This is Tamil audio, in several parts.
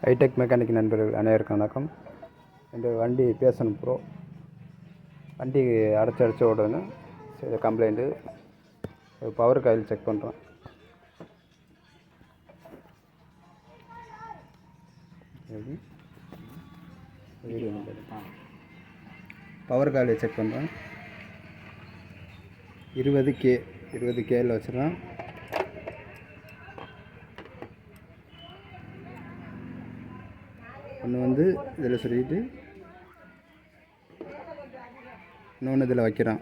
ஹைடெக் மெக்கானிக் நண்பர்கள் அனைவருக்கும் வணக்கம். இந்த வண்டி பேசணும் ப்ரோ. வண்டி அடைச்சி ஓடணும். சரி, கம்ப்ளைண்ட்டு பவர் காயில் செக் பண்ணுறோம். பவர் காயில் செக் பண்ணுறோம். 20K வச்சுருக்கோம். ஒன்று வந்து இதில் சொல்லிட்டு இன்னொன்று இதில் வைக்கிறான்.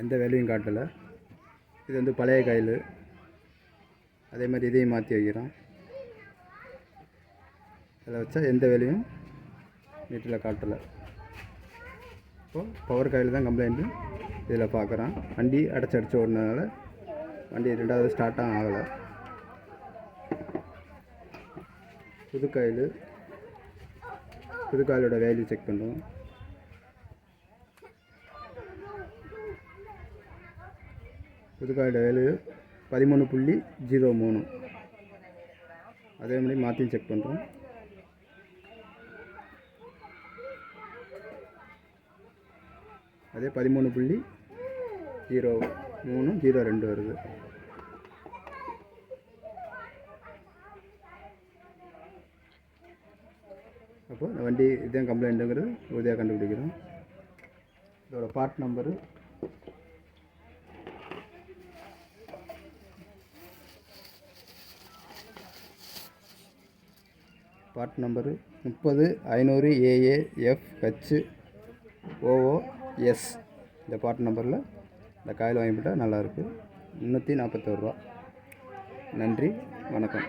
எந்த வேலையும் காட்டலை. இது வந்து பழைய காயில். அதே மாதிரி இதையும் மாற்றி வைக்கிறான். இதில் வச்சா எந்த வேலையும் வீட்டில் காட்டலை. இப்போது பவர் காயில் தான் கம்ப்ளைண்ட்டு இதில் பார்க்குறான். வண்டி அடைச்சி ஓடினதுனால வண்டி ரெண்டாவது ஸ்டார்ட்டாக ஆகலை. புது காயிலோட வேல்யூ செக் பண்ணுவோம். புது காயிலோட வேல்யூ 13.03. அதே மாதிரி மாற்றியும் செக் பண்ணுறோம். அதே 13.0302 வருது. அப்போ இந்த வண்டி இதுதான் கம்ப்ளைண்ட்டுங்கிறது உறுதியாக கண்டுபிடிக்கிறோம். இதோட part number part number 30500 AAFHOOS. இந்த பார்ட் நம்பரில் இந்த காயில் வாங்கிவிட்டால் நல்லாயிருக்கு. 341 ரூபா. நன்றி, வணக்கம்.